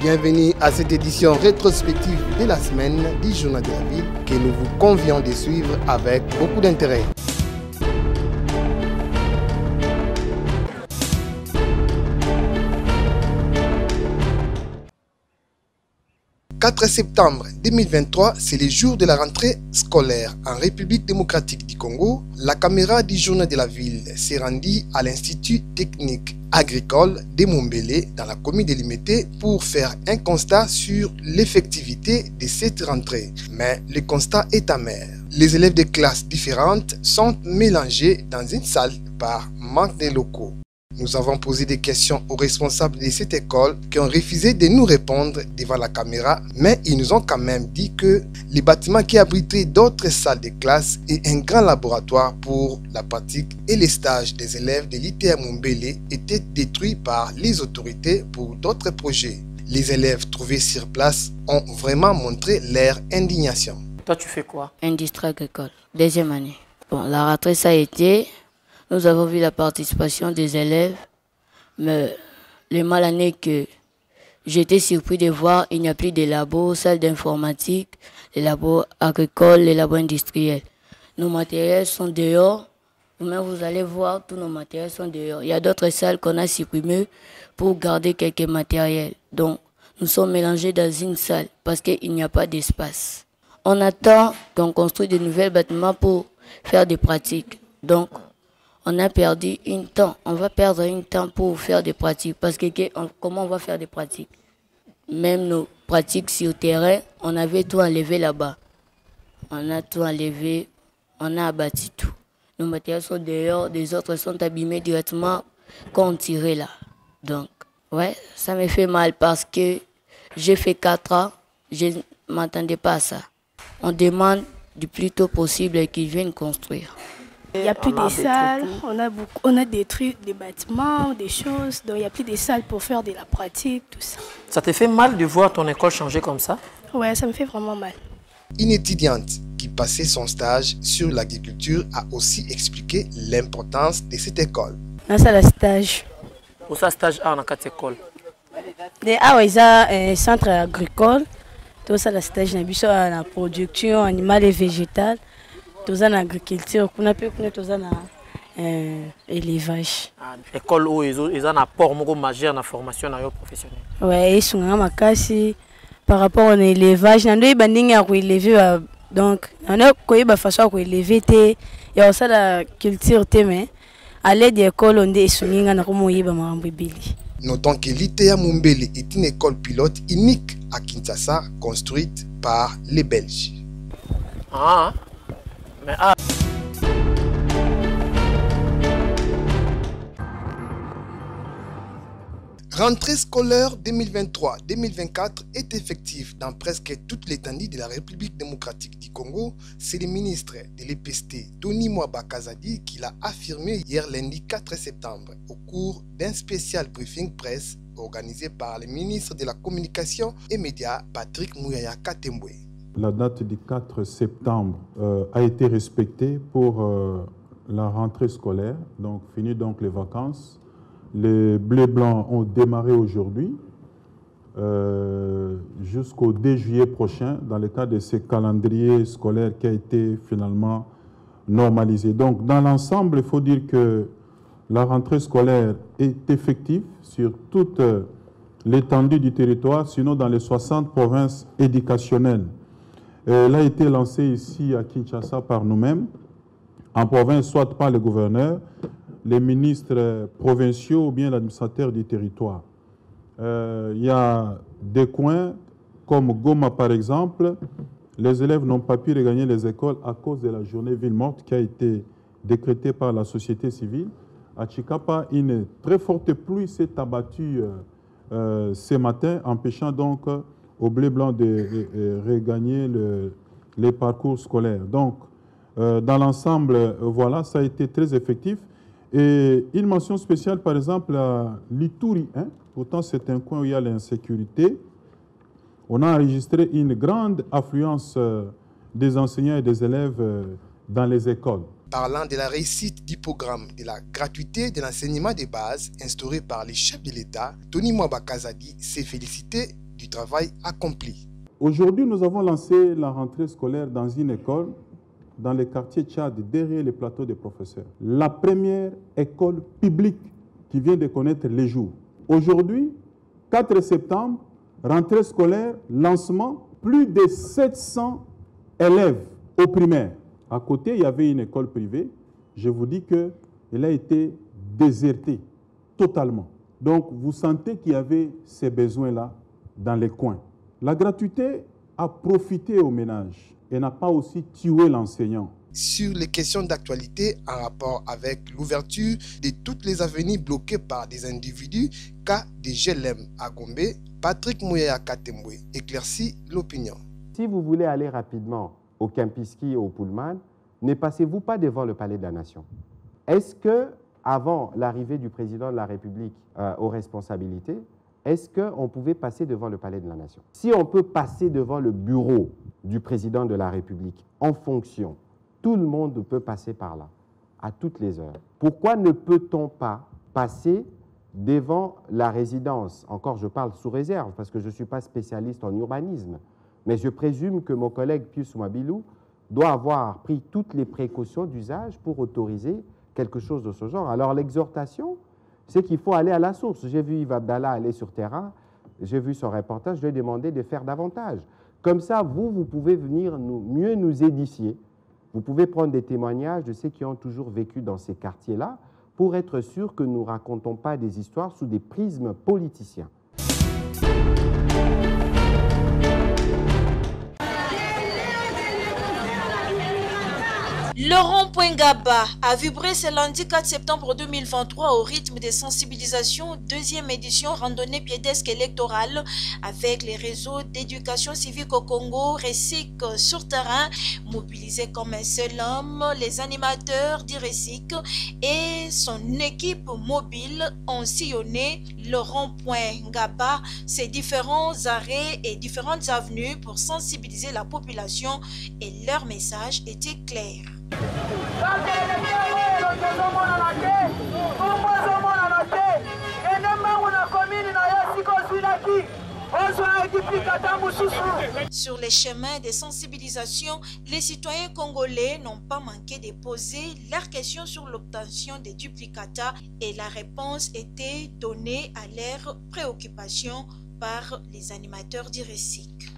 Bienvenue à cette édition rétrospective de la semaine du Journal de la Ville que nous vous convions de suivre avec beaucoup d'intérêt. Le 4 septembre 2023, c'est le jour de la rentrée scolaire en République démocratique du Congo. La caméra du Journal de la Ville s'est rendue à l'Institut technique agricole de Mombélé dans la commune de Limete pour faire un constat sur l'effectivité de cette rentrée. Mais le constat est amer. Les élèves de classes différentes sont mélangés dans une salle par manque de locaux. Nous avons posé des questions aux responsables de cette école qui ont refusé de nous répondre devant la caméra, mais ils nous ont quand même dit que le bâtiment qui abritait d'autres salles de classe et un grand laboratoire pour la pratique et les stages des élèves de l'ITA Mombélé étaient détruits par les autorités pour d'autres projets. Les élèves trouvés sur place ont vraiment montré leur indignation. Toi, tu fais quoi? Industrie agricole, deuxième année. Bon, la rentrée, ça a été... Nous avons vu la participation des élèves, mais le mal année que j'étais surpris de voir, il n'y a plus de labos, salles d'informatique, les labos agricoles, les labos industriels. Nos matériels sont dehors, vous-même vous allez voir, tous nos matériels sont dehors. Il y a d'autres salles qu'on a supprimées pour garder quelques matériels. Donc, nous sommes mélangés dans une salle parce qu'il n'y a pas d'espace. On attend qu'on construise de nouveaux bâtiments pour faire des pratiques. Donc, on a perdu un temps, on va perdre un temps pour faire des pratiques. Parce que comment on va faire des pratiques? Même nos pratiques sur le terrain, on avait tout enlevé là-bas. On a tout enlevé, on a abattu tout. Nos matériels sont dehors, des autres sont abîmés directement quand on tirait là. Donc, ouais, ça me fait mal parce que j'ai fait 4 ans, je ne m'attendais pas à ça. On demande du plus tôt possible qu'ils viennent construire. Il n'y a plus de salles, on a détruit des bâtiments, des choses, donc il n'y a plus de salles pour faire de la pratique, tout ça. Ça te fait mal de voir ton école changer comme ça? Ouais, ça me fait vraiment mal. Une étudiante qui passait son stage sur l'agriculture a aussi expliqué l'importance de cette école. Dans ça, le stage. Pour ça, stage dans cette école? Il y a un centre agricole, tout ça, le stage dans la production animale et végétale. Tous en agriculture, on a pu connaître tous en élevage. L'école où ils ont un apport majeur dans la formation professionnelle. Oui, ils sont en makasi par rapport à l'élevage. Nous avons élevé donc on a une façon de élever il y a aussi la culture mais à l'aide de l'école on est soumis à Notons que l'ITA Mombélé est une école pilote unique à Kinshasa construite par les Belges. Ah. Mais Rentrée scolaire 2023-2024 est effective dans presque toute l'étendue de la République démocratique du Congo. C'est le ministre de l'EPST, Tony Mwaba Kazadi, qui l'a affirmé hier lundi 4 septembre au cours d'un spécial briefing presse organisé par le ministre de la Communication et Médias, Patrick Mouyaya Katembwe. La date du 4 septembre a été respectée pour la rentrée scolaire, donc fini donc les vacances. Les bleus blancs ont démarré aujourd'hui jusqu'au 2 juillet prochain dans le cadre de ce calendrier scolaire qui a été finalement normalisé. Donc dans l'ensemble, il faut dire que la rentrée scolaire est effective sur toute l'étendue du territoire, sinon dans les 60 provinces éducationnelles. Elle a été lancée ici à Kinshasa par nous-mêmes, en province, soit par le gouverneur, les ministres provinciaux ou bien l'administrateur du territoire. Il y a des coins comme Goma par exemple, les élèves n'ont pas pu regagner les écoles à cause de la journée ville morte qui a été décrétée par la société civile. À Chikapa, une très forte pluie s'est abattue ce matin, empêchant donc au blé blanc de regagner les parcours scolaires. Donc, dans l'ensemble, voilà, ça a été très effectif. Et une mention spéciale, par exemple, à l'Ituri. Pourtant, c'est un coin où il y a l'insécurité. On a enregistré une grande affluence des enseignants et des élèves dans les écoles. Parlant de la réussite du programme de la gratuité de l'enseignement de base instauré par les chefs de l'État, Tony Mwaba Kazadi s'est félicité du travail accompli. Aujourd'hui, nous avons lancé la rentrée scolaire dans une école dans le quartier Tchad, derrière les plateaux des professeurs. La première école publique qui vient de connaître les jours. Aujourd'hui, 4 septembre, rentrée scolaire, lancement, plus de 700 élèves au primaire. À côté, il y avait une école privée. Je vous dis qu'elle a été désertée totalement. Donc, vous sentez qu'il y avait ces besoins-là dans les coins. La gratuité a profité aux ménages et n'a pas aussi tué l'enseignant. Sur les questions d'actualité en rapport avec l'ouverture de toutes les avenues bloquées par des individus, cas de GLM à Gombe, Patrick Mouyaya Katembwe éclaircit l'opinion. Si vous voulez aller rapidement au Kempinski et au Pullman, ne passez-vous pas devant le Palais de la Nation? Est-ce que, avant l'arrivée du président de la République aux responsabilités, est-ce qu'on pouvait passer devant le Palais de la Nation? Si on peut passer devant le bureau du président de la République en fonction, tout le monde peut passer par là, à toutes les heures. Pourquoi ne peut-on pas passer devant la résidence? Encore, je parle sous réserve, parce que je ne suis pas spécialiste en urbanisme, mais je présume que mon collègue Pius Mabilou doit avoir pris toutes les précautions d'usage pour autoriser quelque chose de ce genre. Alors l'exhortation, c'est qu'il faut aller à la source. J'ai vu Yves Abdallah aller sur terrain, j'ai vu son reportage, je lui ai demandé de faire davantage. Comme ça, vous pouvez venir mieux nous édifier. Vous pouvez prendre des témoignages de ceux qui ont toujours vécu dans ces quartiers-là pour être sûr que nous ne racontons pas des histoires sous des prismes politiciens. Le rond-point Gaba a vibré ce lundi 4 septembre 2023 au rythme des sensibilisations, deuxième édition randonnée pédestre électorale avec les réseaux d'éducation civique au Congo, RESIC sur terrain, mobilisés comme un seul homme, les animateurs d'IRESIC et son équipe mobile ont sillonné le rond-point Gaba, ses différents arrêts et différentes avenues pour sensibiliser la population et leur message était clair. Sur les chemins de sensibilisation, les citoyens congolais n'ont pas manqué de poser leurs questions sur l'obtention des duplicata et la réponse était donnée à leurs préoccupations par les animateurs d'IRESIC.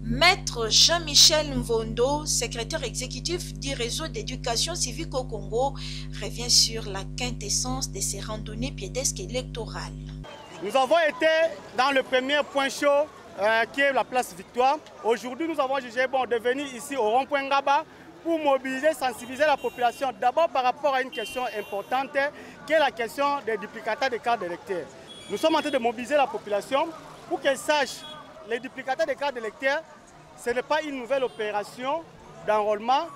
Maître Jean-Michel Mvondo, secrétaire exécutif du réseau d'éducation civique au Congo, revient sur la quintessence de ces randonnées pédestres électorales. Nous avons été dans le premier point chaud qui est la place Victoire. Aujourd'hui, nous avons jugé bon de venir ici au rond-point Gaba pour mobiliser, sensibiliser la population d'abord par rapport à une question importante qui est la question des duplicata des cartes d'électeurs. Nous sommes en train de mobiliser la population pour qu'elle sache les duplicata des cartes d'électeurs, ce n'est pas une nouvelle opération d'enrôlement,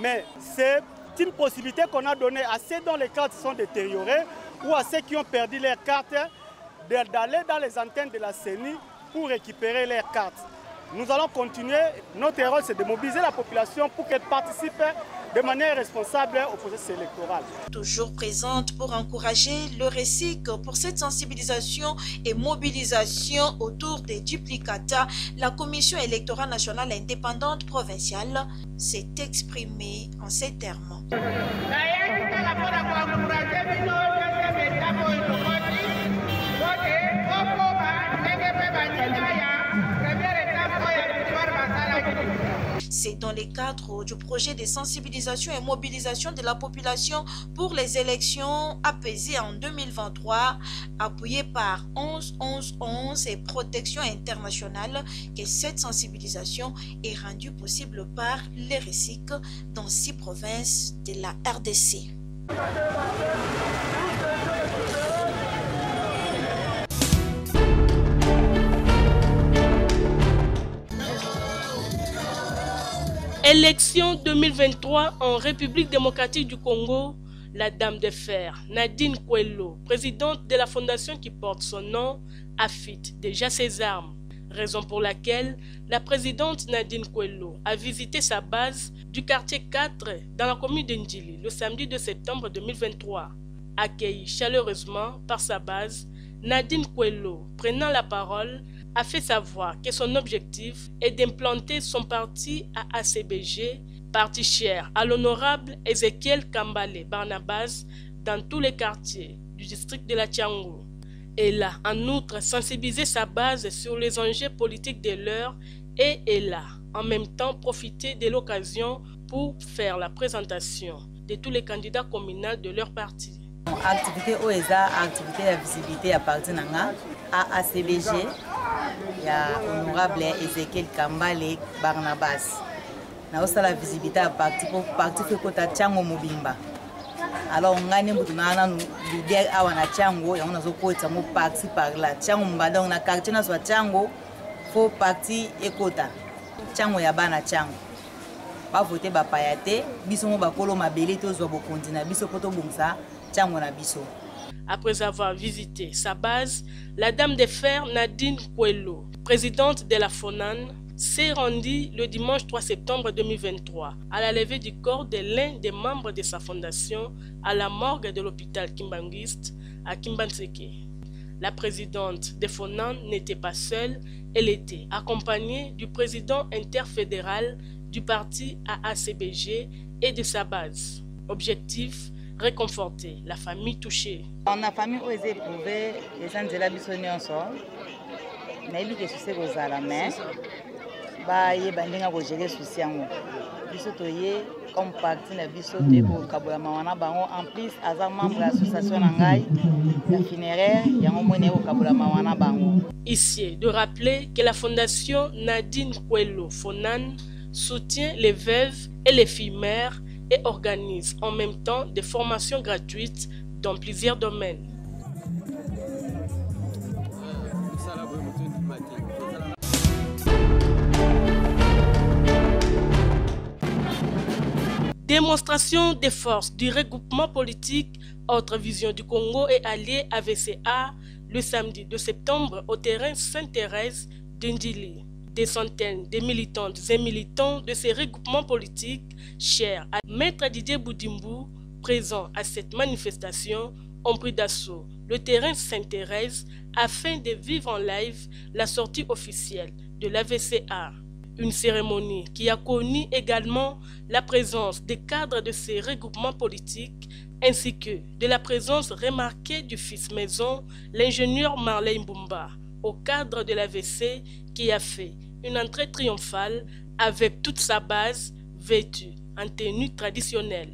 mais c'est une possibilité qu'on a donnée à ceux dont les cartes sont détériorées ou à ceux qui ont perdu leurs cartes d'aller dans les antennes de la CENI pour récupérer leurs cartes. Nous allons continuer. Notre rôle, c'est de mobiliser la population pour qu'elle participe de manière responsable au processus électoral. Toujours présente pour encourager le RESIC pour cette sensibilisation et mobilisation autour des duplicata, la Commission électorale nationale indépendante provinciale s'est exprimée en ces termes. C'est dans le cadre du projet de sensibilisation et mobilisation de la population pour les élections apaisées en 2023, appuyé par 11-11-11 et Protection internationale, que cette sensibilisation est rendue possible par les RESIC dans 6 provinces de la RDC. Élection 2023 en République démocratique du Congo, la dame de fer, Nadine Kouelo, présidente de la fondation qui porte son nom, affûte déjà ses armes. raison pour laquelle la présidente Nadine Kouelo a visité sa base du quartier 4 dans la commune d'Indjili le samedi 2 septembre 2023. Accueillie chaleureusement par sa base, Nadine Kouelo, prenant la parole, a fait savoir que son objectif est d'implanter son parti à ACBG, parti cher à l'honorable Ezekiel Kambale Barnabas dans tous les quartiers du district de la Tchangou. Elle a en outre sensibilisé sa base sur les enjeux politiques de l'heure et elle a en même temps profité de l'occasion pour faire la présentation de tous les candidats communaux de leur parti. Activité OESA, activité de visibilité à partir à ACBG, il y a honorable Ezekiel Kambale Barnabas. Nous avons la visibilité à partir de Kota Tchango Mobimba. Alors, on a un leader à Tchango et on a un parti par là. Tchango Mbada, on a quartier dans Tchango, faut parti et Kota. Tchango Yabana Tchango. Pas voter Bapayate, Bisson Bakolo Mabelito Zobokondina, Bisso Poto Bungsa. Après avoir visité sa base, la dame de fer Nadine Kouelo, présidente de la FONAN, s'est rendue le dimanche 3 septembre 2023 à la levée du corps de l'un des membres de sa fondation à la morgue de l'hôpital Kimbanguiste à Kimbanseke. La présidente de FONAN n'était pas seule, elle était accompagnée du président interfédéral du parti AACBG et de sa base. Objectif: réconforter la famille touchée. On a famille où ils éprouvé les gens de la bisonnion sont, mais ils que c'est aux alamais, bah ils bandinga pour gérer souci en bisotoyer comme partie na bisotoyer pour kabula mawana bango en plus azar membre de l'association nangai la funéraire yango mone au kabula mawana bango. Ici de rappeler que la fondation Nadine Kouelo Fonan soutient les veuves et les filles mères et organise en même temps des formations gratuites dans plusieurs domaines. Démonstration des forces du regroupement politique Autre Vision du Congo et allié AVCA le samedi 2 septembre au terrain Sainte-Thérèse d'Indjili. Des centaines de militantes et militants de ces regroupements politiques chers à Maître Didier Boudimbu, présents à cette manifestation, ont pris d'assaut le terrain Sainte-Thérèse afin de vivre en live la sortie officielle de l'AVCA. Une cérémonie qui a connu également la présence des cadres de ces regroupements politiques ainsi que de la présence remarquée du fils maison, l'ingénieur Marley Mbumba, au cadre de l'AVC qui a fait une entrée triomphale avec toute sa base vêtue en tenue traditionnelle.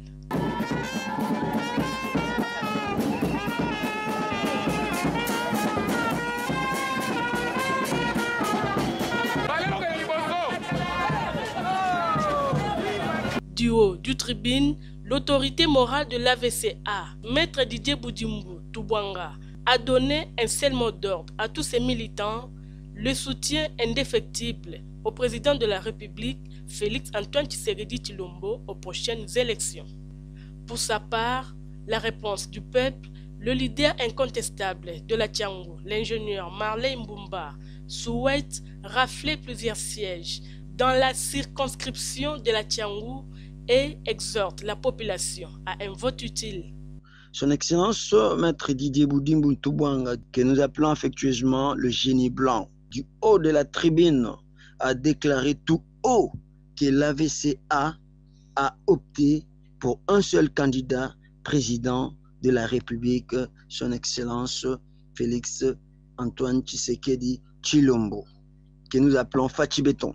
Du haut du tribune, l'autorité morale de l'AVCA, Maître Didier Boudimbu Toubwanga, a donné un seul mot d'ordre à tous ses militants: le soutien indéfectible au président de la République, Félix Antoine Tshisekedi Tshilombo, aux prochaines élections. Pour sa part, la réponse du peuple, le leader incontestable de la Tchangou, l'ingénieur Marley Mbumba, souhaite rafler plusieurs sièges dans la circonscription de la Tchangou et exhorte la population à un vote utile. Son Excellence, Maître Didier Boudimbu Toubwanga, que nous appelons affectueusement le génie blanc, du haut de la tribune, a déclaré tout haut que l'AVCA a opté pour un seul candidat président de la République, Son Excellence Félix Antoine Tshisekedi Tshilombo, que nous appelons Fachi Béton.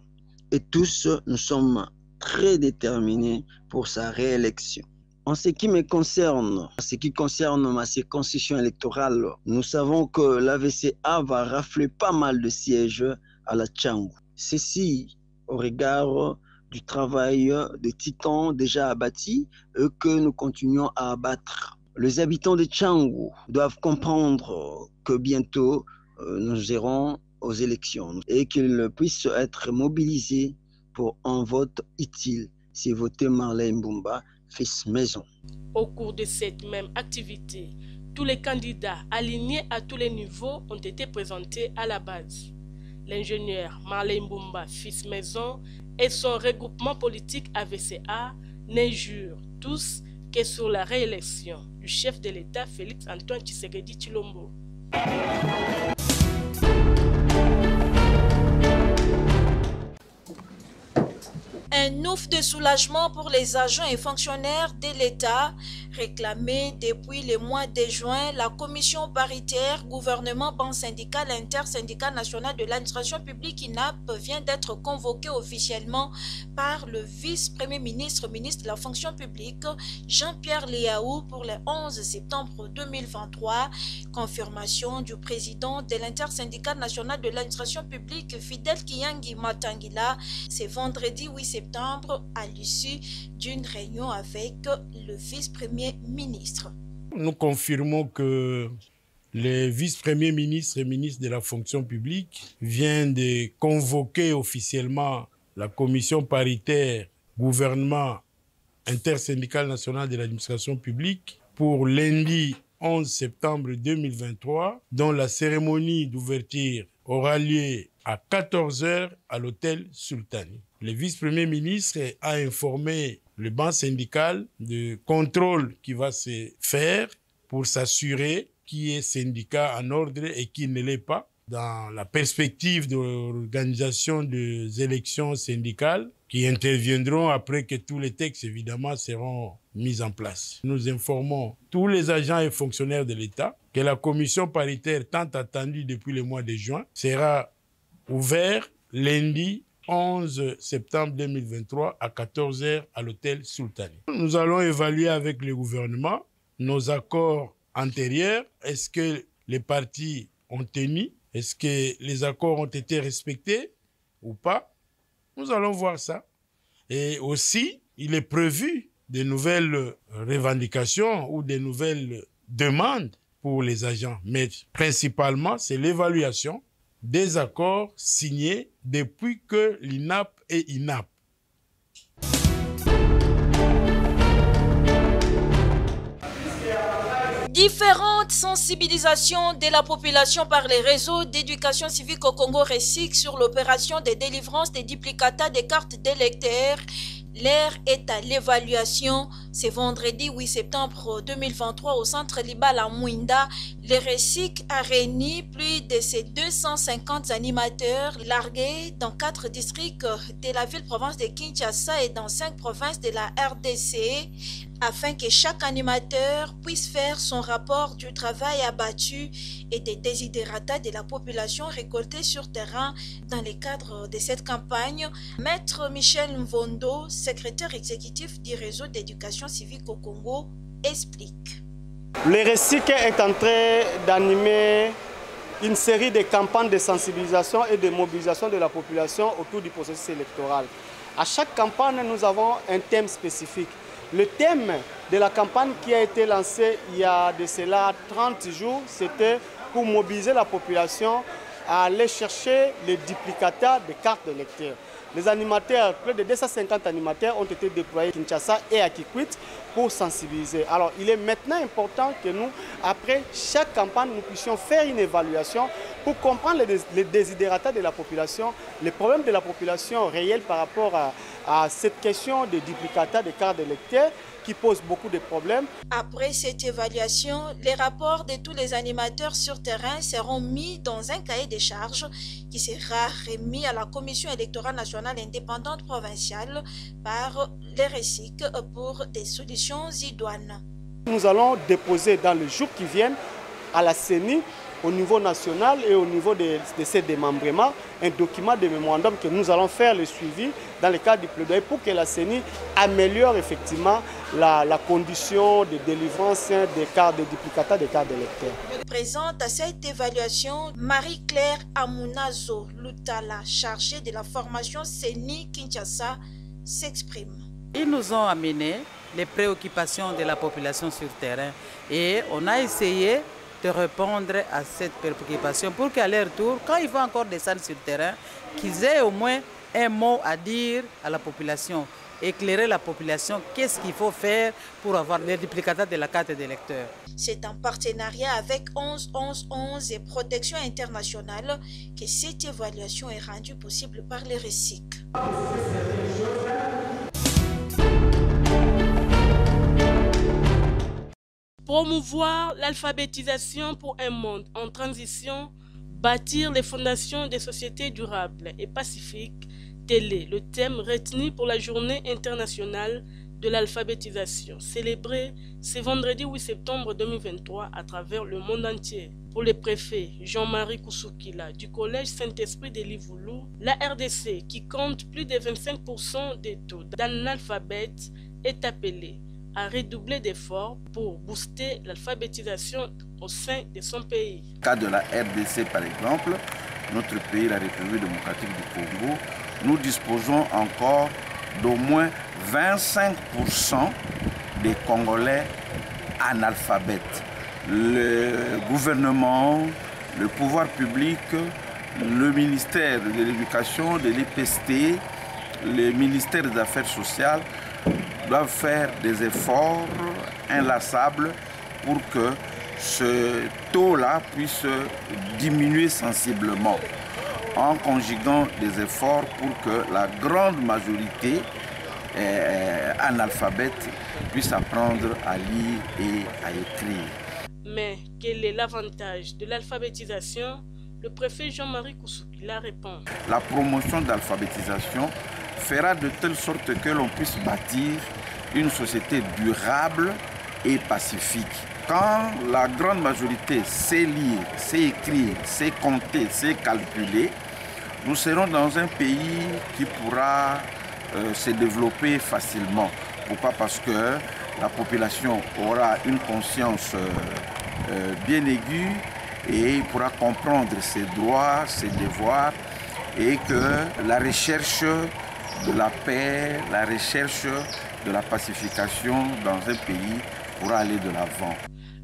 Et tous, nous sommes très déterminés pour sa réélection. En ce qui me concerne, en ce qui concerne ma circonscription électorale, nous savons que l'AVCA va rafler pas mal de sièges à la Tchangou. Ceci au regard du travail de titans déjà abattis et que nous continuons à abattre. Les habitants de Tchangou doivent comprendre que bientôt nous irons aux élections et qu'ils puissent être mobilisés pour un vote utile. C'est voter Marley Mbumba, fils maison. Au cours de cette même activité, tous les candidats alignés à tous les niveaux ont été présentés à la base. L'ingénieur Marley Mbumba, fils maison, et son regroupement politique AVCA n'injurent tous que sur la réélection du chef de l'État Félix Antoine Tshisekedi Tshilombo. Un ouf de soulagement pour les agents et fonctionnaires de l'État réclamé depuis le mois de juin. La commission paritaire gouvernement banque syndicale intersyndical national de l'administration publique INAP vient d'être convoquée officiellement par le vice-premier ministre, ministre de la fonction publique Jean-Pierre Liaou pour le 11 septembre 2023. Confirmation du président de l'intersyndical national de l'administration publique Fidel Kiyangi Matangila. C'est vendredi 8 septembre à l'issue d'une réunion avec le vice-premier ministre. Nous confirmons que le vice-premier ministre et ministre de la fonction publique vient de convoquer officiellement la commission paritaire gouvernement intersyndical national de l'administration publique pour lundi 11 septembre 2023, dont la cérémonie d'ouverture aura lieu à 14 h à l'hôtel Sultani. Le vice-premier ministre a informé le banc syndical du contrôle qui va se faire pour s'assurer qui est syndicat en ordre et qui ne l'est pas, dans la perspective de l'organisation des élections syndicales qui interviendront après que tous les textes, évidemment, seront mis en place. Nous informons tous les agents et fonctionnaires de l'État que la commission paritaire tant attendue depuis le mois de juin sera ouverte lundi 11 septembre 2023 à 14 h à l'hôtel Sultani. Nous allons évaluer avec le gouvernement nos accords antérieurs. Est-ce que les partis ont tenu? Est-ce que les accords ont été respectés ou pas? Nous allons voir ça. Et aussi, il est prévu de nouvelles revendications ou de nouvelles demandes pour les agents. Mais principalement, c'est l'évaluation des accords signés depuis que l'INAP est INAP. Différentes sensibilisations de la population par les réseaux d'éducation civique au Congo RESIC sur l'opération de délivrance des duplicata des cartes d'électeurs. L'heure est à l'évaluation. C'est vendredi 8 septembre 2023 au centre Libala à Mouinda. Le RESIC a réuni plus de ses 250 animateurs largués dans 4 districts de la ville-province de Kinshasa et dans 5 provinces de la RDC afin que chaque animateur puisse faire son rapport du travail abattu et des désidératas de la population récoltés sur terrain dans le cadre de cette campagne. Maître Michel Mvondo, secrétaire exécutif du réseau d'éducation civique au Congo, explique. Le RESIC est en train d'animer une série de campagnes de sensibilisation et de mobilisation de la population autour du processus électoral. À chaque campagne, nous avons un thème spécifique. Le thème de la campagne qui a été lancée il y a de cela 30 jours, c'était pour mobiliser la population à aller chercher les duplicata des cartes d'électeurs. Les animateurs, plus de 250 animateurs ont été déployés à Kinshasa et à Kikwit pour sensibiliser. Alors, il est maintenant important que nous, après chaque campagne, nous puissions faire une évaluation pour comprendre les désidératas de la population, les problèmes de la population réels par rapport à cette question des duplicata des cartes d'électeurs qui pose beaucoup de problèmes. Après cette évaluation, les rapports de tous les animateurs sur terrain seront mis dans un cahier de charges qui sera remis à la Commission électorale nationale indépendante provinciale par les RESIC pour des solutions idoines. Nous allons déposer dans les jours qui viennent à la CENI, au niveau national et au niveau de ces démembrements, un document de mémorandum que nous allons faire le suivi dans le cadre du plaidoyer pour que la CENI améliore effectivement la condition de délivrance des cartes de duplicata des cartes d'électeurs. Présente à cette évaluation, Marie-Claire Amunazo Lutala, chargée de la formation CENI Kinshasa, s'exprime. Ils nous ont amené les préoccupations de la population sur terrain et on a essayé de répondre à cette préoccupation pour qu'à leur tour, quand ils vont encore descendre sur le terrain, qu'ils aient au moins un mot à dire à la population. éclairer la population, qu'est-ce qu'il faut faire pour avoir les duplicata de la carte d'électeur. C'est en partenariat avec 11-11-11 et Protection Internationale que cette évaluation est rendue possible par les RECIC. Promouvoir l'alphabétisation pour un monde en transition, bâtir les fondations des sociétés durables et pacifiques, tel est le thème retenu pour la journée internationale de l'alphabétisation, célébrée ce vendredi 8 septembre 2023 à travers le monde entier. Pour le préfet Jean-Marie Koussoukila du collège Saint-Esprit de Livoulou, la RDC, qui compte plus de 25% des taux d'analphabètes, est appelée à redoubler d'efforts pour booster l'alphabétisation au sein de son pays. Dans le cas de la RDC, par exemple, notre pays, la République démocratique du Congo, nous disposons encore d'au moins 25% des Congolais analphabètes. Le gouvernement, le pouvoir public, le ministère de l'Éducation, de l'EPST, le ministère des Affaires sociales doivent faire des efforts inlassables pour que ce taux-là puisse diminuer sensiblement, en conjuguant des efforts pour que la grande majorité analphabète puisse apprendre à lire et à écrire. Mais quel est l'avantage de l'alphabétisation? Le préfet Jean-Marie Koussoukila répond. La promotion de l'alphabétisation fera de telle sorte que l'on puisse bâtir une société durable et pacifique. Quand la grande majorité sait lire, sait écrire, sait compter, sait calculer, nous serons dans un pays qui pourra se développer facilement. Pourquoi? Parce que la population aura une conscience bien aiguë et pourra comprendre ses droits, ses devoirs, et que la recherche de la paix, la recherche de la pacification dans un pays pourra aller de l'avant.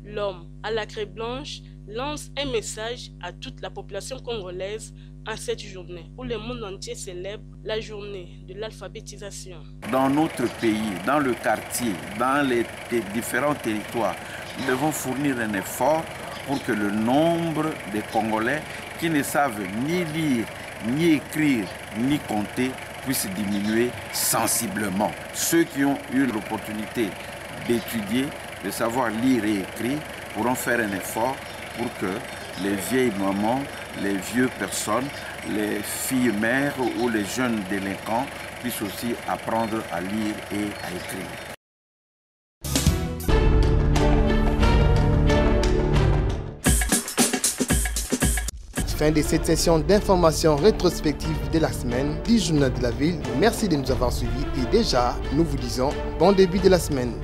L'homme à la craie blanche lance un message à toute la population congolaise en cette journée où le monde entier célèbre la journée de l'alphabétisation. Dans notre pays, dans le quartier, dans les différents territoires, nous devons fournir un effort pour que le nombre de Congolais qui ne savent ni lire, ni écrire, ni compter puisse diminuer sensiblement. Ceux qui ont eu l'opportunité d'étudier, de savoir lire et écrire, pourront faire un effort pour que les vieilles mamans, les vieux personnes, les filles mères ou les jeunes délinquants puissent aussi apprendre à lire et à écrire. Fin de cette session d'information rétrospective de la semaine du Journal de la Ville. Merci de nous avoir suivis et déjà, nous vous disons bon début de la semaine.